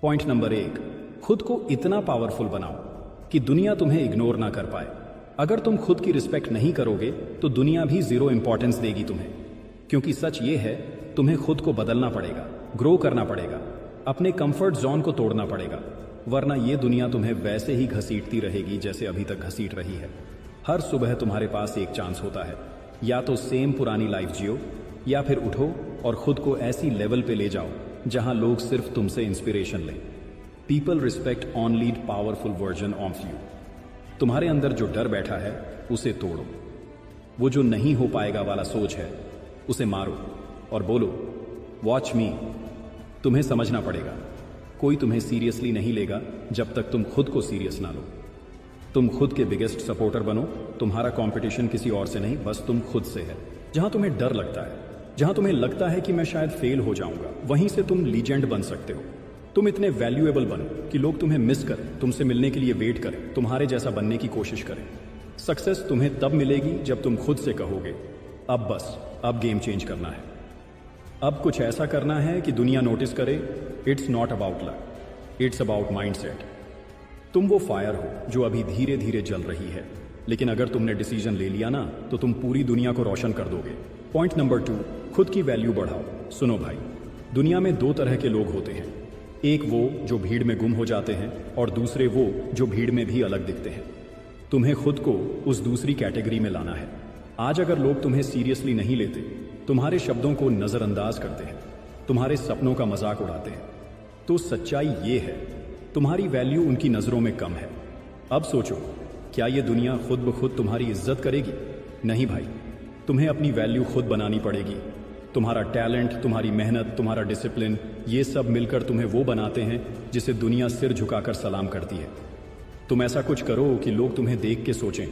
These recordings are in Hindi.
पॉइंट नंबर 1, खुद को इतना पावरफुल बनाओ कि दुनिया तुम्हें इग्नोर ना कर पाए। अगर तुम खुद की रिस्पेक्ट नहीं करोगे तो दुनिया भी जीरो इंपॉर्टेंस देगी तुम्हें, क्योंकि सच ये है तुम्हें खुद को बदलना पड़ेगा, ग्रो करना पड़ेगा, अपने कंफर्ट जोन को तोड़ना पड़ेगा, वरना ये दुनिया तुम्हें वैसे ही घसीटती रहेगी जैसे अभी तक घसीट रही है। हर सुबह तुम्हारे पास एक चांस होता है, या तो सेम पुरानी लाइफ जियो या फिर उठो और खुद को ऐसी लेवल पे ले जाओ जहां लोग सिर्फ तुमसे इंस्पिरेशन लें। People respect only powerful version of you. तुम्हारे अंदर जो डर बैठा है उसे तोड़ो। वो जो नहीं हो पाएगा वाला सोच है उसे मारो और बोलो वॉच मी। तुम्हें समझना पड़ेगा, कोई तुम्हें सीरियसली नहीं लेगा जब तक तुम खुद को सीरियस ना लो। तुम खुद के बिगेस्ट सपोर्टर बनो। तुम्हारा कंपटीशन किसी और से नहीं, बस तुम खुद से है। जहां तुम्हें डर लगता है, जहां तुम्हें लगता है कि मैं शायद फेल हो जाऊंगा, वहीं से तुम लीजेंड बन सकते हो। तुम इतने वैल्यूएबल बनो कि लोग तुम्हें मिस करें, तुमसे मिलने के लिए वेट करें, तुम्हारे जैसा बनने की कोशिश करें। सक्सेस तुम्हें तब मिलेगी जब तुम खुद से कहोगे अब बस, अब गेम चेंज करना है, अब कुछ ऐसा करना है कि दुनिया नोटिस करे। It's not about luck, it's about mindset. तुम वो फायर हो जो अभी धीरे धीरे जल रही है, लेकिन अगर तुमने डिसीजन ले लिया ना तो तुम पूरी दुनिया को रोशन कर दोगे। पॉइंट नंबर 2, खुद की वैल्यू बढ़ाओ। सुनो भाई, दुनिया में 2 तरह के लोग होते हैं, एक वो जो भीड़ में गुम हो जाते हैं और दूसरे वो जो भीड़ में भी अलग दिखते हैं। तुम्हें खुद को उस दूसरी कैटेगरी में लाना है। आज अगर लोग तुम्हें सीरियसली नहीं लेते, तुम्हारे शब्दों को नजरअंदाज करते हैं, तुम्हारे सपनों का मजाक उड़ाते हैं, तो सच्चाई ये है तुम्हारी वैल्यू उनकी नजरों में कम है। अब सोचो, क्या ये दुनिया खुद ब खुद तुम्हारी इज्जत करेगी? नहीं भाई, तुम्हें अपनी वैल्यू खुद बनानी पड़ेगी। तुम्हारा टैलेंट, तुम्हारी मेहनत, तुम्हारा डिसिप्लिन, ये सब मिलकर तुम्हें वो बनाते हैं जिसे दुनिया सिर झुकाकर सलाम करती है। तुम ऐसा कुछ करो कि लोग तुम्हें देख के सोचें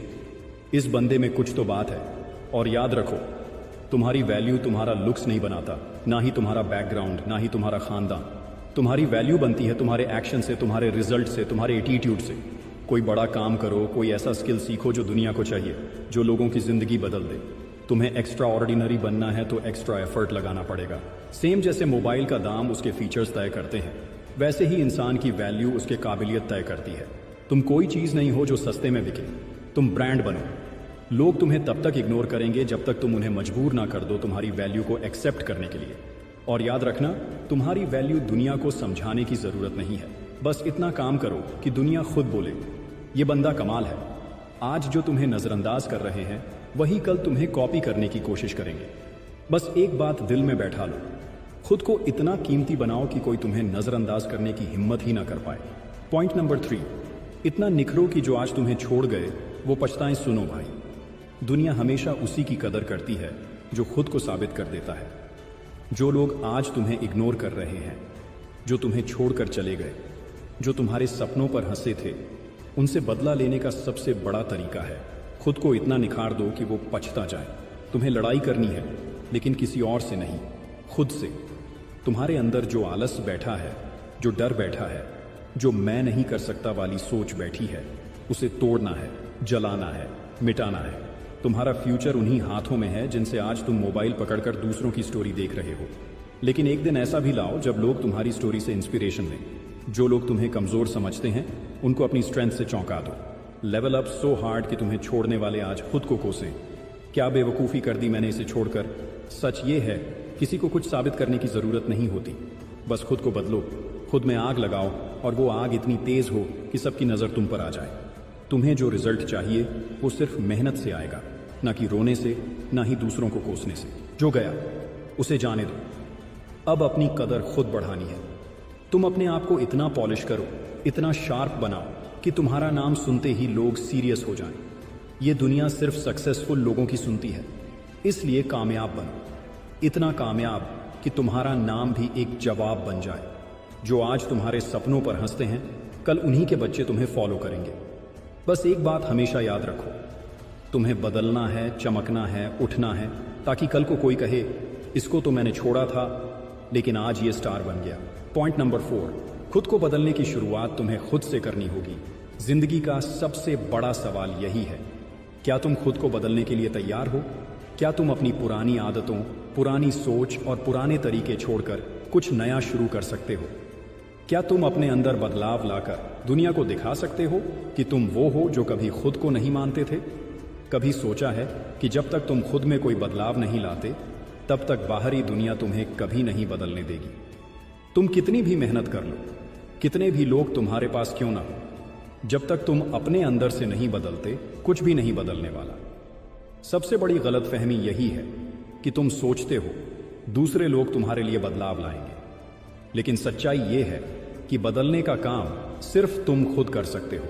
इस बंदे में कुछ तो बात है। और याद रखो, तुम्हारी वैल्यू तुम्हारा लुक्स नहीं बनाता, ना ही तुम्हारा बैकग्राउंड, ना ही तुम्हारा खानदान। तुम्हारी वैल्यू बनती है तुम्हारे एक्शन से, तुम्हारे रिजल्ट से, तुम्हारे एटीट्यूड से। कोई बड़ा काम करो, कोई ऐसा स्किल सीखो जो दुनिया को चाहिए, जो लोगों की जिंदगी बदल दे। तुम्हें एक्स्ट्रा ऑर्डिनरी बनना है तो एक्स्ट्रा एफर्ट लगाना पड़ेगा। सेम जैसे मोबाइल का दाम उसके फीचर्स तय करते हैं, वैसे ही इंसान की वैल्यू उसके काबिलियत तय करती है। तुम कोई चीज नहीं हो जो सस्ते में बिके, तुम ब्रांड बनो। लोग तुम्हें तब तक इग्नोर करेंगे जब तक तुम उन्हें मजबूर ना कर दो तुम्हारी वैल्यू को एक्सेप्ट करने के लिए। और याद रखना, तुम्हारी वैल्यू दुनिया को समझाने की जरूरत नहीं है। बस इतना काम करो कि दुनिया खुद बोले ये बंदा कमाल है। आज जो तुम्हें नजरअंदाज कर रहे हैं वही कल तुम्हें कॉपी करने की कोशिश करेंगे। बस एक बात दिल में बैठा लो, खुद को इतना कीमती बनाओ कि कोई तुम्हें नजरअंदाज करने की हिम्मत ही ना कर पाए। पॉइंट नंबर 3, इतना निखरो कि जो आज तुम्हें छोड़ गए वो पछताएं। सुनो भाई, दुनिया हमेशा उसी की कदर करती है जो खुद को साबित कर देता है। जो लोग आज तुम्हें इग्नोर कर रहे हैं, जो तुम्हें छोड़कर चले गए, जो तुम्हारे सपनों पर हंसे थे, उनसे बदला लेने का सबसे बड़ा तरीका है खुद को इतना निखार दो कि वो पछता जाए। तुम्हें लड़ाई करनी है, लेकिन किसी और से नहीं, खुद से। तुम्हारे अंदर जो आलस बैठा है, जो डर बैठा है, जो मैं नहीं कर सकता वाली सोच बैठी है, उसे तोड़ना है, जलाना है, मिटाना है। तुम्हारा फ्यूचर उन्हीं हाथों में है जिनसे आज तुम मोबाइल पकड़कर दूसरों की स्टोरी देख रहे हो। लेकिन एक दिन ऐसा भी लाओ जब लोग तुम्हारी स्टोरी से इंस्पिरेशन लें। जो लोग तुम्हें कमजोर समझते हैं उनको अपनी स्ट्रेंथ से चौंका दो। लेवल अप सो हार्ड कि तुम्हें छोड़ने वाले आज खुद को कोसें, क्या बेवकूफ़ी कर दी मैंने इसे छोड़कर। सच ये है, किसी को कुछ साबित करने की ज़रूरत नहीं होती। बस खुद को बदलो, खुद में आग लगाओ और वो आग इतनी तेज़ हो कि सबकी नज़र तुम पर आ जाए। तुम्हें जो रिजल्ट चाहिए वो सिर्फ मेहनत से आएगा, ना कि रोने से, ना ही दूसरों को कोसने से। जो गया उसे जाने दो। अब अपनी कदर खुद बढ़ानी है। तुम अपने आप को इतना पॉलिश करो, इतना शार्प बनाओ कि तुम्हारा नाम सुनते ही लोग सीरियस हो जाएं। ये दुनिया सिर्फ सक्सेसफुल लोगों की सुनती है, इसलिए कामयाब बनो। इतना कामयाब कि तुम्हारा नाम भी एक जवाब बन जाए। जो आज तुम्हारे सपनों पर हंसते हैं, कल उन्हीं के बच्चे तुम्हें फॉलो करेंगे। बस एक बात हमेशा याद रखो, तुम्हें बदलना है, चमकना है, उठना है, ताकि कल को कोई कहे इसको तो मैंने छोड़ा था लेकिन आज ये स्टार बन गया। पॉइंट नंबर 4, खुद को बदलने की शुरुआत तुम्हें खुद से करनी होगी। जिंदगी का सबसे बड़ा सवाल यही है, क्या तुम खुद को बदलने के लिए तैयार हो? क्या तुम अपनी पुरानी आदतों, पुरानी सोच और पुराने तरीके छोड़कर कुछ नया शुरू कर सकते हो? क्या तुम अपने अंदर बदलाव लाकर दुनिया को दिखा सकते हो कि तुम वो हो जो कभी खुद को नहीं मानते थे? कभी सोचा है कि जब तक तुम खुद में कोई बदलाव नहीं लाते तब तक बाहरी दुनिया तुम्हें कभी नहीं बदलने देगी? तुम कितनी भी मेहनत कर लो, कितने भी लोग तुम्हारे पास क्यों ना हो, जब तक तुम अपने अंदर से नहीं बदलते कुछ भी नहीं बदलने वाला। सबसे बड़ी गलतफहमी यही है कि तुम सोचते हो दूसरे लोग तुम्हारे लिए बदलाव लाएंगे, लेकिन सच्चाई यह है कि बदलने का काम सिर्फ तुम खुद कर सकते हो।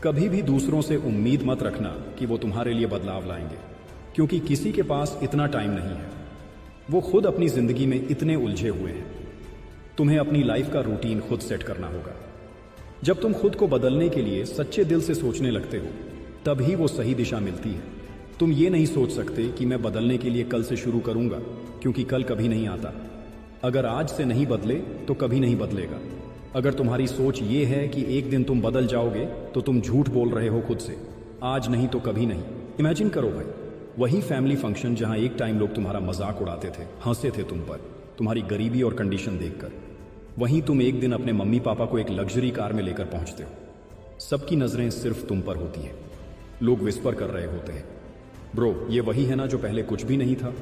कभी भी दूसरों से उम्मीद मत रखना कि वो तुम्हारे लिए बदलाव लाएंगे, क्योंकि किसी के पास इतना टाइम नहीं है। वो खुद अपनी जिंदगी में इतने उलझे हुए हैं। तुम्हें अपनी लाइफ का रूटीन खुद सेट करना होगा। जब तुम खुद को बदलने के लिए सच्चे दिल से सोचने लगते हो तभी वो सही दिशा मिलती है। तुम ये नहीं सोच सकते कि मैं बदलने के लिए कल से शुरू करूंगा, क्योंकि कल कभी नहीं आता। अगर आज से नहीं बदले तो कभी नहीं बदलेगा। अगर तुम्हारी सोच ये है कि एक दिन तुम बदल जाओगे तो तुम झूठ बोल रहे हो खुद से। आज नहीं तो कभी नहीं। इमेजिन करो भाई, वही फैमिली फंक्शन जहां एक टाइम लोग तुम्हारा मजाक उड़ाते थे, हंसते थे तुम पर, तुम्हारी गरीबी और कंडीशन देखकर। वहीं तुम एक दिन अपने मम्मी पापा को एक लग्जरी कार में लेकर पहुंचते हो। सबकी नजरें सिर्फ तुम पर होती है। लोग विस्पर कर रहे होते हैं, ब्रो ये वही है ना जो पहले कुछ भी नहीं था।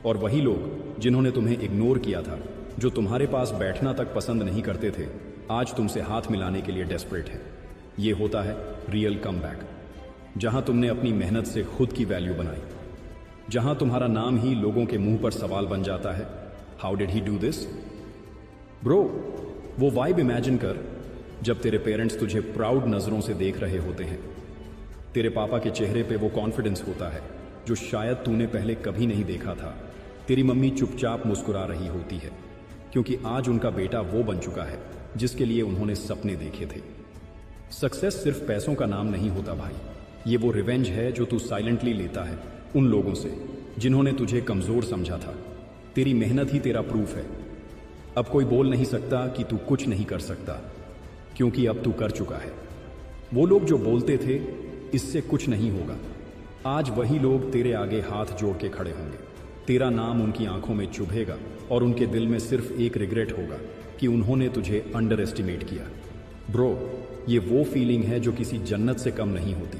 और वही लोग जिन्होंने तुम्हें इग्नोर किया था, जो तुम्हारे पास बैठना तक पसंद नहीं करते थे, आज तुमसे हाथ मिलाने के लिए डेस्परेट है। ये होता है रियल कमबैक, जहां तुमने अपनी मेहनत से खुद की वैल्यू बनाई, जहां तुम्हारा नाम ही लोगों के मुंह पर सवाल बन जाता है, how did he do this? Bro वो वाइब इमेजिन कर जब तेरे पेरेंट्स तुझे प्राउड नजरों से देख रहे होते हैं। तेरे पापा के चेहरे पे वो कॉन्फिडेंस होता है जो शायद तूने पहले कभी नहीं देखा था। तेरी मम्मी चुपचाप मुस्कुरा रही होती है, क्योंकि आज उनका बेटा वो बन चुका है जिसके लिए उन्होंने सपने देखे थे। सक्सेस सिर्फ पैसों का नाम नहीं होता भाई, ये वो रिवेंज है जो तू साइलेंटली लेता है उन लोगों से जिन्होंने तुझे कमजोर समझा था। तेरी मेहनत ही तेरा प्रूफ है। अब कोई बोल नहीं सकता कि तू कुछ नहीं कर सकता, क्योंकि अब तू कर चुका है। वो लोग जो बोलते थे इससे कुछ नहीं होगा, आज वही लोग तेरे आगे हाथ जोड़ के खड़े होंगे। तेरा नाम उनकी आंखों में चुभेगा और उनके दिल में सिर्फ एक रिग्रेट होगा कि उन्होंने तुझे अंडर एस्टिमेट किया। ब्रो ये वो फीलिंग है जो किसी जन्नत से कम नहीं होती।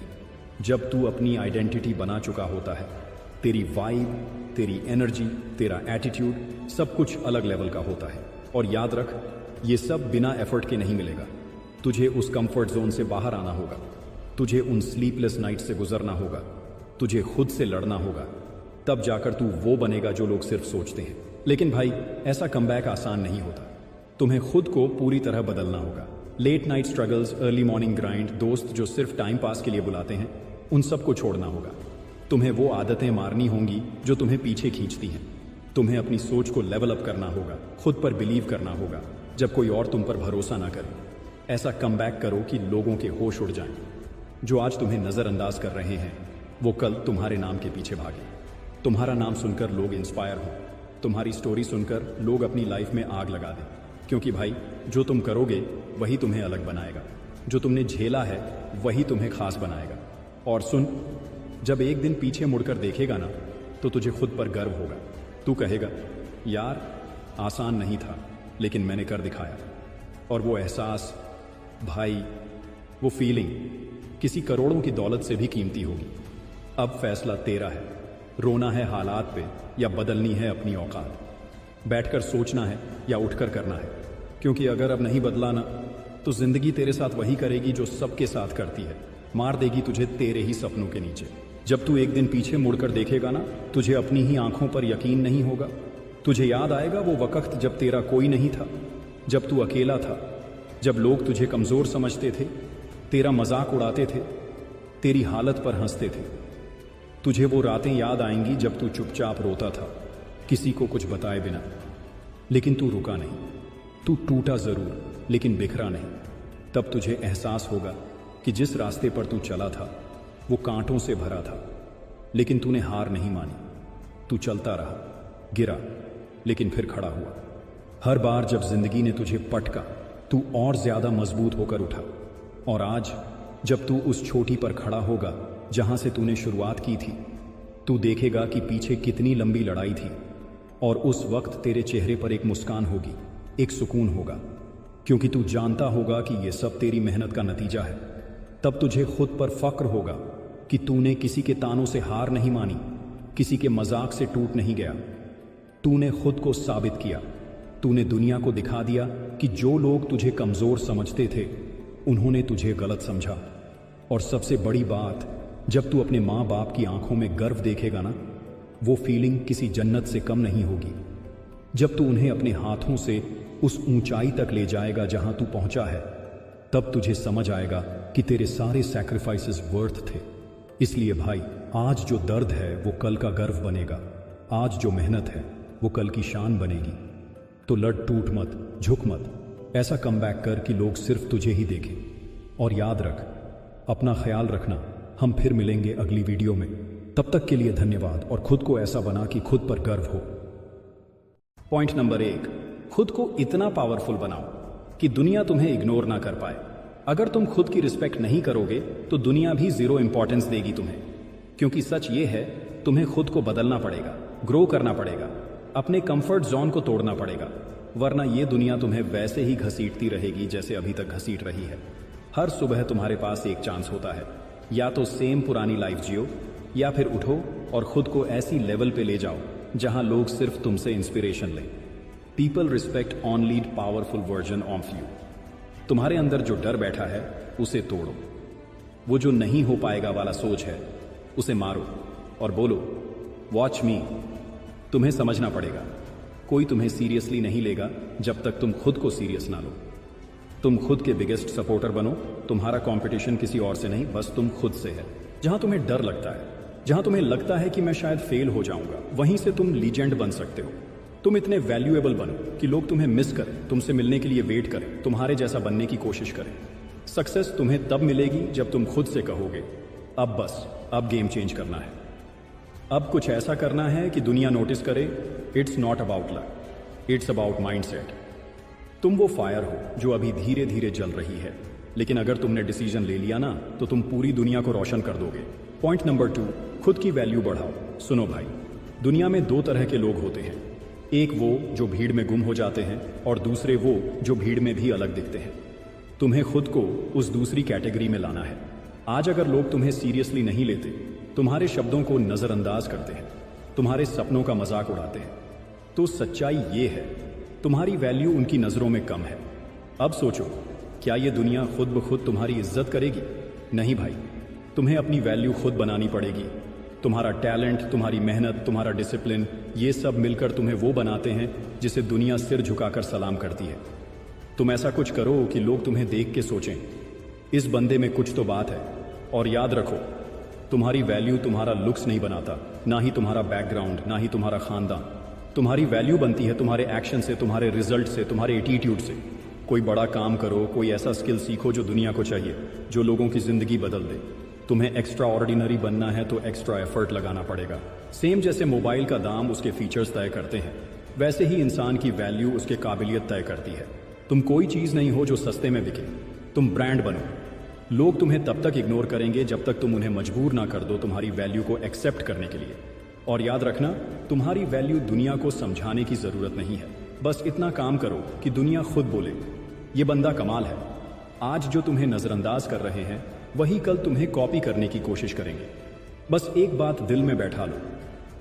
जब तू अपनी आइडेंटिटी बना चुका होता है, तेरी वाइब, तेरी एनर्जी, तेरा एटीट्यूड सब कुछ अलग लेवल का होता है। और याद रख, ये सब बिना एफर्ट के नहीं मिलेगा। तुझे उस कंफर्ट जोन से बाहर आना होगा, तुझे उन स्लीपलेस नाइट से गुजरना होगा, तुझे खुद से लड़ना होगा, तब जाकर तू वो बनेगा जो लोग सिर्फ सोचते हैं। लेकिन भाई ऐसा कमबैक आसान नहीं होता। तुम्हें खुद को पूरी तरह बदलना होगा। Late night struggles, early morning grind, दोस्त जो सिर्फ टाइम पास के लिए बुलाते हैं, उन सबको छोड़ना होगा। तुम्हें वो आदतें मारनी होंगी जो तुम्हें पीछे खींचती हैं। तुम्हें अपनी सोच को लेवल अप करना होगा, खुद पर बिलीव करना होगा जब कोई और तुम पर भरोसा ना करे। ऐसा कमबैक करो कि लोगों के होश उड़ जाएं। जो आज तुम्हें नजरअंदाज कर रहे हैं वो कल तुम्हारे नाम के पीछे भागे। तुम्हारा नाम सुनकर लोग इंस्पायर हो, तुम्हारी स्टोरी सुनकर लोग अपनी लाइफ में आग लगा दें। क्योंकि भाई जो तुम करोगे वही तुम्हें अलग बनाएगा, जो तुमने झेला है वही तुम्हें खास बनाएगा। और सुन, जब एक दिन पीछे मुड़कर देखेगा ना तो तुझे खुद पर गर्व होगा। तू कहेगा यार आसान नहीं था लेकिन मैंने कर दिखाया। और वो एहसास भाई, वो फीलिंग किसी करोड़ों की दौलत से भी कीमती होगी। अब फैसला तेरा है, रोना है हालात पे या बदलनी है अपनी औकात। बैठकर सोचना है या उठकर करना है, क्योंकि अगर अब नहीं बदला ना तो जिंदगी तेरे साथ वही करेगी जो सबके साथ करती है, मार देगी तुझे तेरे ही सपनों के नीचे। जब तू एक दिन पीछे मुड़कर देखेगा ना, तुझे अपनी ही आंखों पर यकीन नहीं होगा। तुझे याद आएगा वो वक्त जब तेरा कोई नहीं था, जब तू अकेला था, जब लोग तुझे कमजोर समझते थे, तेरा मजाक उड़ाते थे, तेरी हालत पर हंसते थे। तुझे वो रातें याद आएंगी जब तू चुपचाप रोता था, किसी को कुछ बताए बिना। लेकिन तू रुका नहीं, तू टूटा जरूर लेकिन बिखरा नहीं। तब तुझे एहसास होगा कि जिस रास्ते पर तू चला था वो कांटों से भरा था, लेकिन तूने हार नहीं मानी। तू चलता रहा, गिरा, लेकिन फिर खड़ा हुआ। हर बार जब जिंदगी ने तुझे पटका, तू और ज्यादा मजबूत होकर उठा। और आज जब तू उस चोटी पर खड़ा होगा जहां से तूने शुरुआत की थी, तू देखेगा कि पीछे कितनी लंबी लड़ाई थी। और उस वक्त तेरे चेहरे पर एक मुस्कान होगी, एक सुकून होगा। क्योंकि तू जानता होगा कि ये सब तेरी मेहनत का नतीजा है। तब तुझे खुद पर फक्र होगा कि तूने किसी के तानों से हार नहीं मानी, किसी के मजाक से टूट नहीं गया। तूने खुद को साबित किया। तूने दुनिया को दिखा दिया कि जो लोग तुझे कमजोर समझते थे उन्होंने तुझे गलत समझा। और सबसे बड़ी बात, जब तू अपने माँ बाप की आंखों में गर्व देखेगा ना, वो फीलिंग किसी जन्नत से कम नहीं होगी। जब तू उन्हें अपने हाथों से उस ऊंचाई तक ले जाएगा जहां तू पहुंचा है, तब तुझे समझ आएगा कि तेरे सारे सैक्रिफाइसेस वर्थ थे। इसलिए भाई, आज जो दर्द है वो कल का गर्व बनेगा। आज जो मेहनत है वो कल की शान बनेगी। तो लड़, टूट मत, झुक मत। ऐसा कमबैक कर कि लोग सिर्फ तुझे ही देखें। और याद रख, अपना ख्याल रखना। हम फिर मिलेंगे अगली वीडियो में। तब तक के लिए धन्यवाद। और खुद को ऐसा बना कि खुद पर गर्व हो। पॉइंट नंबर 1, खुद को इतना पावरफुल बनाओ कि दुनिया तुम्हें इग्नोर ना कर पाए। अगर तुम खुद की रिस्पेक्ट नहीं करोगे तो दुनिया भी जीरो इंपॉर्टेंस देगी तुम्हें। क्योंकि सच ये है, तुम्हें खुद को बदलना पड़ेगा, ग्रो करना पड़ेगा, अपने कंफर्ट जोन को तोड़ना पड़ेगा। वरना ये दुनिया तुम्हें वैसे ही घसीटती रहेगी जैसे अभी तक घसीट रही है। हर सुबह तुम्हारे पास एक चांस होता है, या तो सेम पुरानी लाइफ जियो, या फिर उठो और खुद को ऐसी लेवल पे ले जाओ जहां लोग सिर्फ तुमसे इंस्पिरेशन लें। People respect only powerful version of you. तुम्हारे अंदर जो डर बैठा है उसे तोड़ो। वो जो नहीं हो पाएगा वाला सोच है उसे मारो और बोलो, वॉच मी। तुम्हें समझना पड़ेगा, कोई तुम्हें सीरियसली नहीं लेगा जब तक तुम खुद को सीरियस ना लो। तुम खुद के बिगेस्ट सपोर्टर बनो। तुम्हारा कंपटीशन किसी और से नहीं, बस तुम खुद से है। जहां तुम्हें डर लगता है, जहां तुम्हें लगता है कि मैं शायद फेल हो जाऊंगा, वहीं से तुम लीजेंड बन सकते हो। तुम इतने वैल्यूएबल बनो कि लोग तुम्हें मिस करें, तुमसे मिलने के लिए वेट करें, तुम्हारे जैसा बनने की कोशिश करें। सक्सेस तुम्हें तब मिलेगी जब तुम खुद से कहोगे, अब बस, अब गेम चेंज करना है। अब कुछ ऐसा करना है कि दुनिया नोटिस करे। It's not about luck, it's about mindset. तुम वो फायर हो जो अभी धीरे धीरे जल रही है, लेकिन अगर तुमने डिसीजन ले लिया ना, तो तुम पूरी दुनिया को रोशन कर दोगे। पॉइंट नंबर 2, खुद की वैल्यू बढ़ाओ। सुनो भाई, दुनिया में 2 तरह के लोग होते हैं। एक वो जो भीड़ में गुम हो जाते हैं, और दूसरे वो जो भीड़ में भी अलग दिखते हैं। तुम्हें खुद को उस दूसरी कैटेगरी में लाना है। आज अगर लोग तुम्हें सीरियसली नहीं लेते, तुम्हारे शब्दों को नजरअंदाज करते हैं, तुम्हारे सपनों का मजाक उड़ाते हैं, तो सच्चाई ये है, तुम्हारी वैल्यू उनकी नजरों में कम है। अब सोचो, क्या ये दुनिया खुद ब खुद तुम्हारी इज्जत करेगी? नहीं भाई, तुम्हें अपनी वैल्यू खुद बनानी पड़ेगी। तुम्हारा टैलेंट, तुम्हारी मेहनत, तुम्हारा डिसिप्लिन, ये सब मिलकर तुम्हें वो बनाते हैं जिसे दुनिया सिर झुकाकर सलाम करती है। तुम ऐसा कुछ करो कि लोग तुम्हें देख के सोचें, इस बंदे में कुछ तो बात है। और याद रखो, तुम्हारी वैल्यू तुम्हारा लुक्स नहीं बनाता, ना ही तुम्हारा बैकग्राउंड, ना ही तुम्हारा खानदान। तुम्हारी वैल्यू बनती है तुम्हारे एक्शन से, तुम्हारे रिजल्ट से, तुम्हारे एटीट्यूड से। कोई बड़ा काम करो, कोई ऐसा स्किल सीखो जो दुनिया को चाहिए, जो लोगों की जिंदगी बदल दे। तुम्हें एक्स्ट्रा ऑर्डिनरी बनना है तो एक्स्ट्रा एफर्ट लगाना पड़ेगा। सेम जैसे मोबाइल का दाम उसके फीचर्स तय करते हैं, वैसे ही इंसान की वैल्यू उसके काबिलियत तय करती है। तुम कोई चीज़ नहीं हो जो सस्ते में बिके, तुम ब्रांड बनो। लोग तुम्हें तब तक इग्नोर करेंगे जब तक तुम उन्हें मजबूर ना कर दो तुम्हारी वैल्यू को एक्सेप्ट करने के लिए। और याद रखना, तुम्हारी वैल्यू दुनिया को समझाने की जरूरत नहीं है। बस इतना काम करो कि दुनिया खुद बोले, ये बंदा कमाल है। आज जो तुम्हें नजरअंदाज कर रहे हैं, वही कल तुम्हें कॉपी करने की कोशिश करेंगे। बस एक बात दिल में बैठा लो,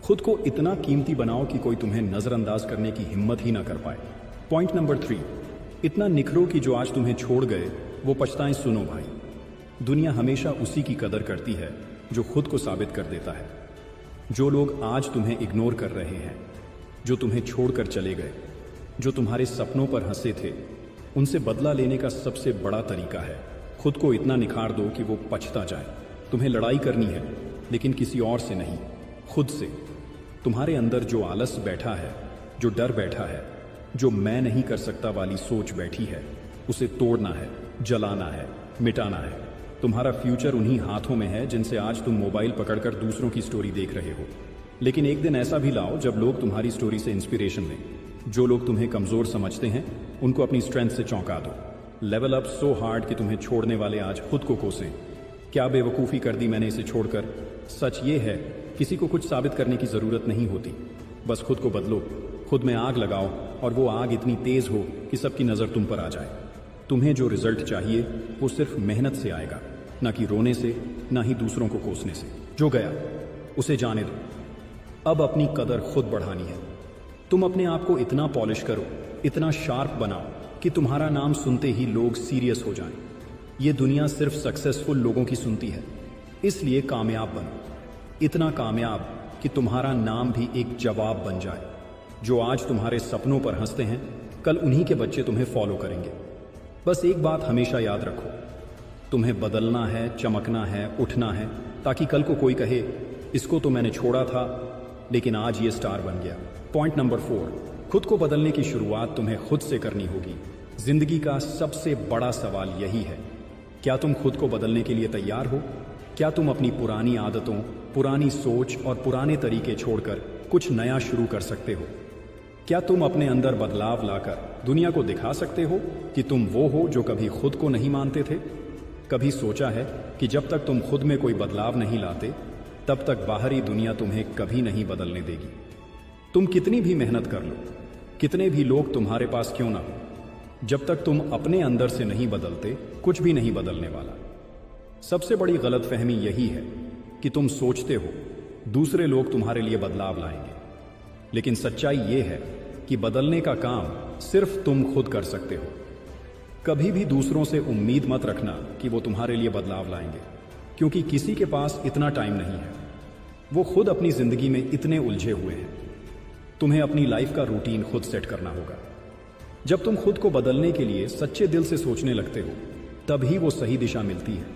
खुद को इतना कीमती बनाओ कि कोई तुम्हें नजरअंदाज करने की हिम्मत ही ना कर पाए। पॉइंट नंबर 3, इतना निखरो कि जो आज तुम्हें छोड़ गए वो पछताएं। सुनो भाई, दुनिया हमेशा उसी की कदर करती है जो खुद को साबित कर देता है। जो लोग आज तुम्हें इग्नोर कर रहे हैं, जो तुम्हें छोड़कर चले गए, जो तुम्हारे सपनों पर हंसे थे, उनसे बदला लेने का सबसे बड़ा तरीका है खुद को इतना निखार दो कि वो पछता जाए। तुम्हें लड़ाई करनी है, लेकिन किसी और से नहीं, खुद से। तुम्हारे अंदर जो आलस बैठा है, जो डर बैठा है, जो मैं नहीं कर सकता वाली सोच बैठी है, उसे तोड़ना है, जलाना है, मिटाना है। तुम्हारा फ्यूचर उन्हीं हाथों में है जिनसे आज तुम मोबाइल पकड़कर दूसरों की स्टोरी देख रहे हो। लेकिन एक दिन ऐसा भी लाओ जब लोग तुम्हारी स्टोरी से इंस्पिरेशन लें। जो लोग तुम्हें कमजोर समझते हैं, उनको अपनी स्ट्रेंथ से चौंका दो। लेवल अप सो हार्ड कि तुम्हें छोड़ने वाले आज खुद को कोसें, क्या बेवकूफ़ी कर दी मैंने इसे छोड़कर। सच ये है, किसी को कुछ साबित करने की ज़रूरत नहीं होती। बस खुद को बदलो, खुद में आग लगाओ, और वो आग इतनी तेज़ हो कि सबकी नज़र तुम पर आ जाए। तुम्हें जो रिजल्ट चाहिए वो सिर्फ मेहनत से आएगा, ना कि रोने से, ना ही दूसरों को कोसने से। जो गया उसे जाने दो। अब अपनी कदर खुद बढ़ानी है। तुम अपने आप को इतना पॉलिश करो, इतना शार्प बनाओ कि तुम्हारा नाम सुनते ही लोग सीरियस हो जाएं। ये दुनिया सिर्फ सक्सेसफुल लोगों की सुनती है, इसलिए कामयाब बनो। इतना कामयाब कि तुम्हारा नाम भी एक जवाब बन जाए। जो आज तुम्हारे सपनों पर हंसते हैं, कल उन्हीं के बच्चे तुम्हें फॉलो करेंगे। बस एक बात हमेशा याद रखो, तुम्हें बदलना है, चमकना है, उठना है, ताकि कल को कोई कहे इसको तो मैंने छोड़ा था लेकिन आज ये स्टार बन गया। पॉइंट नंबर 4, खुद को बदलने की शुरुआत तुम्हें खुद से करनी होगी। जिंदगी का सबसे बड़ा सवाल यही है, क्या तुम खुद को बदलने के लिए तैयार हो? क्या तुम अपनी पुरानी आदतों, पुरानी सोच और पुराने तरीके छोड़कर कुछ नया शुरू कर सकते हो? क्या तुम अपने अंदर बदलाव लाकर दुनिया को दिखा सकते हो कि तुम वो हो जो कभी खुद को नहीं मानते थे? कभी सोचा है कि जब तक तुम खुद में कोई बदलाव नहीं लाते, तब तक बाहरी दुनिया तुम्हें कभी नहीं बदलने देगी। तुम कितनी भी मेहनत कर लो, कितने भी लोग तुम्हारे पास क्यों ना हो, जब तक तुम अपने अंदर से नहीं बदलते, कुछ भी नहीं बदलने वाला। सबसे बड़ी गलतफहमी यही है कि तुम सोचते हो दूसरे लोग तुम्हारे लिए बदलाव लाएंगे, लेकिन सच्चाई यह है कि बदलने का काम सिर्फ तुम खुद कर सकते हो। कभी भी दूसरों से उम्मीद मत रखना कि वो तुम्हारे लिए बदलाव लाएंगे, क्योंकि किसी के पास इतना टाइम नहीं है। वो खुद अपनी जिंदगी में इतने उलझे हुए हैं। तुम्हें अपनी लाइफ का रूटीन खुद सेट करना होगा। जब तुम खुद को बदलने के लिए सच्चे दिल से सोचने लगते हो, तभी वो सही दिशा मिलती है।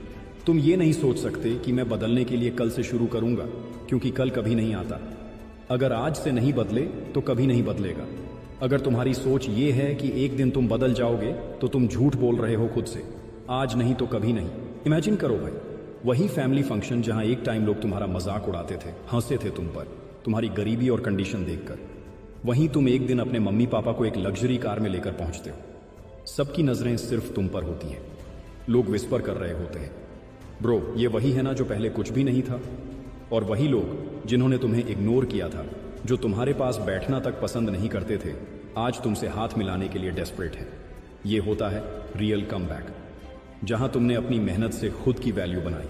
तुम ये नहीं सोच सकते कि मैं बदलने के लिए कल से शुरू करूंगा, क्योंकि कल कभी नहीं आता। अगर आज से नहीं बदले तो कभी नहीं बदलेगा। अगर तुम्हारी सोच ये है कि एक दिन तुम बदल जाओगे, तो तुम झूठ बोल रहे हो खुद से। आज नहीं तो कभी नहीं। इमेजिन करो भाई, वही फैमिली फंक्शन जहां एक टाइम लोग तुम्हारा मजाक उड़ाते थे, हंसते थे तुम पर, तुम्हारी गरीबी और कंडीशन देखकर। वहीं तुम एक दिन अपने मम्मी पापा को एक लग्जरी कार में लेकर पहुंचते हो। सबकी नजरें सिर्फ तुम पर होती हैं। लोग विस्पर कर रहे होते हैं, ब्रो ये वही है ना जो पहले कुछ भी नहीं था। और वही लोग जिन्होंने तुम्हें इग्नोर किया था, जो तुम्हारे पास बैठना तक पसंद नहीं करते थे, आज तुमसे हाथ मिलाने के लिए डेस्परेट है। ये होता है रियल कमबैक, जहां तुमने अपनी मेहनत से खुद की वैल्यू बनाई,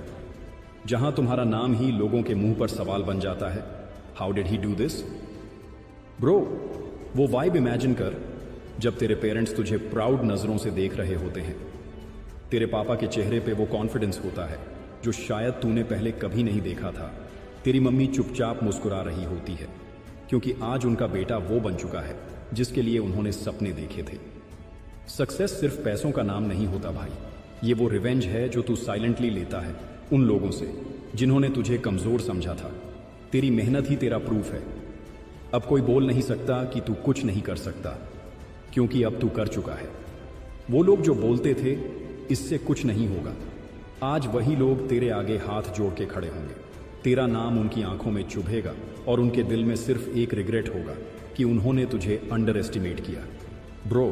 जहां तुम्हारा नाम ही लोगों के मुंह पर सवाल बन जाता है, how did he do this? Bro वो वाइब इमेजिन कर जब तेरे पेरेंट्स तुझे प्राउड नजरों से देख रहे होते हैं। तेरे पापा के चेहरे पे वो कॉन्फिडेंस होता है जो शायद तूने पहले कभी नहीं देखा था। तेरी मम्मी चुपचाप मुस्कुरा रही होती है, क्योंकि आज उनका बेटा वो बन चुका है जिसके लिए उन्होंने सपने देखे थे। सक्सेस सिर्फ पैसों का नाम नहीं होता भाई, ये वो रिवेंज है जो तू साइलेंटली लेता है उन लोगों से जिन्होंने तुझे कमजोर समझा था। तेरी मेहनत ही तेरा प्रूफ है। अब कोई बोल नहीं सकता कि तू कुछ नहीं कर सकता, क्योंकि अब तू कर चुका है। वो लोग जो बोलते थे इससे कुछ नहीं होगा, आज वही लोग तेरे आगे हाथ जोड़ के खड़े होंगे। तेरा नाम उनकी आंखों में चुभेगा और उनके दिल में सिर्फ एक रिग्रेट होगा कि उन्होंने तुझे अंडर एस्टिमेट किया। ब्रो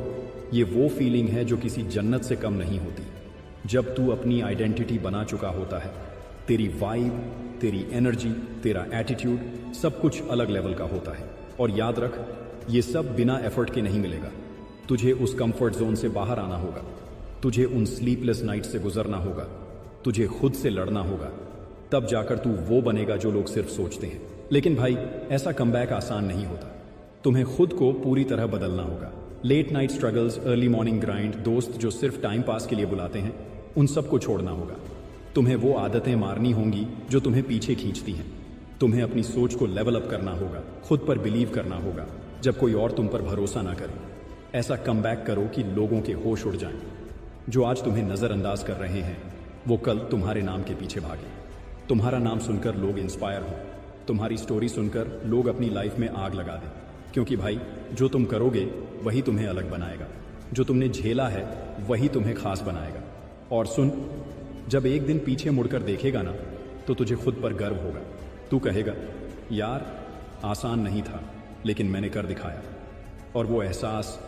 ये वो फीलिंग है जो किसी जन्नत से कम नहीं होती। जब तू अपनी आइडेंटिटी बना चुका होता है, तेरी वाइब, तेरी एनर्जी, तेरा एटीट्यूड सब कुछ अलग लेवल का होता है। और याद रख, ये सब बिना एफर्ट के नहीं मिलेगा। तुझे उस कंफर्ट जोन से बाहर आना होगा, तुझे उन स्लीपलेस नाइट से गुजरना होगा, तुझे खुद से लड़ना होगा, तब जाकर तू वो बनेगा जो लोग सिर्फ सोचते हैं। लेकिन भाई ऐसा कमबैक आसान नहीं होता। तुम्हें खुद को पूरी तरह बदलना होगा। Late night struggles, early morning grind, दोस्त जो सिर्फ टाइम पास के लिए बुलाते हैं, उन सबको छोड़ना होगा। तुम्हें वो आदतें मारनी होंगी जो तुम्हें पीछे खींचती हैं। तुम्हें अपनी सोच को लेवल अप करना होगा, खुद पर बिलीव करना होगा जब कोई और तुम पर भरोसा ना करे। ऐसा कमबैक करो कि लोगों के होश उड़ जाएं। जो आज तुम्हें नजरअंदाज कर रहे हैं, वो कल तुम्हारे नाम के पीछे भागे। तुम्हारा नाम सुनकर लोग इंस्पायर हो, तुम्हारी स्टोरी सुनकर लोग अपनी लाइफ में आग लगा दें। क्योंकि भाई जो तुम करोगे वही तुम्हें अलग बनाएगा। जो तुमने झेला है वही तुम्हें खास बनाएगा। और सुन, जब एक दिन पीछे मुड़कर देखेगा ना, तो तुझे खुद पर गर्व होगा। तू कहेगा यार आसान नहीं था, लेकिन मैंने कर दिखाया। और वो एहसास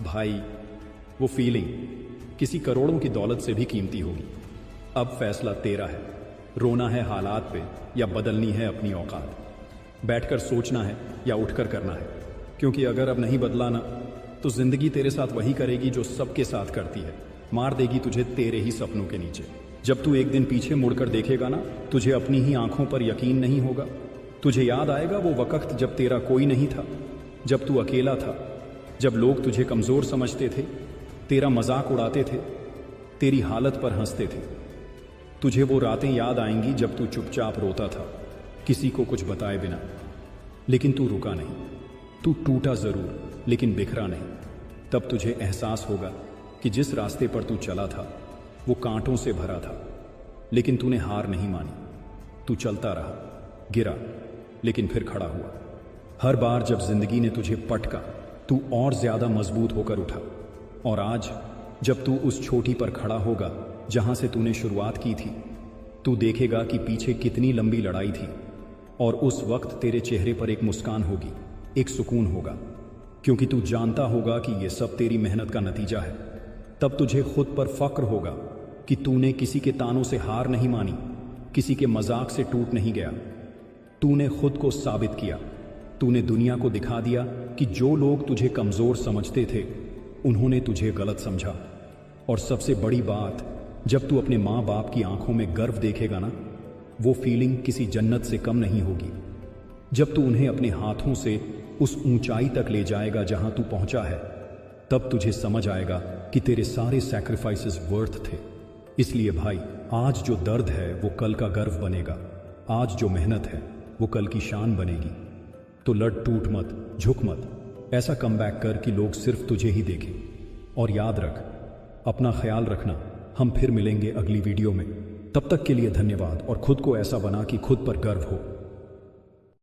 भाई, वो फीलिंग किसी करोड़ों की दौलत से भी कीमती होगी। अब फैसला तेरा है, रोना है हालात पे या बदलनी है अपनी औकात। बैठकर सोचना है या उठकर करना है, क्योंकि अगर अब नहीं बदला ना, तो जिंदगी तेरे साथ वही करेगी जो सबके साथ करती है। मार देगी तुझे तेरे ही सपनों के नीचे। जब तू एक दिन पीछे मुड़कर देखेगा ना, तुझे अपनी ही आंखों पर यकीन नहीं होगा। तुझे याद आएगा वो वक्त जब तेरा कोई नहीं था, जब तू अकेला था, जब लोग तुझे कमज़ोर समझते थे, तेरा मजाक उड़ाते थे, तेरी हालत पर हंसते थे। तुझे वो रातें याद आएंगी जब तू चुपचाप रोता था, किसी को कुछ बताए बिना। लेकिन तू रुका नहीं, तू टूटा ज़रूर लेकिन बिखरा नहीं। तब तुझे एहसास होगा कि जिस रास्ते पर तू चला था वो कांटों से भरा था, लेकिन तूने हार नहीं मानी। तू चलता रहा, गिरा, लेकिन फिर खड़ा हुआ। हर बार जब जिंदगी ने तुझे पटका, तू और ज्यादा मजबूत होकर उठा। और आज जब तू उस चोटी पर खड़ा होगा जहां से तूने शुरुआत की थी, तू देखेगा कि पीछे कितनी लंबी लड़ाई थी। और उस वक्त तेरे चेहरे पर एक मुस्कान होगी, एक सुकून होगा, क्योंकि तू जानता होगा कि ये सब तेरी मेहनत का नतीजा है। तब तुझे खुद पर फक्र होगा कि तूने किसी के तानों से हार नहीं मानी, किसी के मजाक से टूट नहीं गया। तूने खुद को साबित किया। तूने दुनिया को दिखा दिया कि जो लोग तुझे कमजोर समझते थे उन्होंने तुझे गलत समझा। और सबसे बड़ी बात, जब तू अपने माँ बाप की आंखों में गर्व देखेगा ना, वो फीलिंग किसी जन्नत से कम नहीं होगी। जब तू उन्हें अपने हाथों से उस ऊंचाई तक ले जाएगा जहां तू पहुंचा है, तब तुझे समझ आएगा कि तेरे सारे सैक्रिफाइसेस वर्थ थे। इसलिए भाई, आज जो दर्द है वो कल का गर्व बनेगा, आज जो मेहनत है वो कल की शान बनेगी। तो लड़, टूट मत, झुक मत, ऐसा कमबैक कर कि लोग सिर्फ तुझे ही देखें। और याद रख, अपना ख्याल रखना। हम फिर मिलेंगे अगली वीडियो में। तब तक के लिए धन्यवाद, और खुद को ऐसा बना कि खुद पर गर्व हो।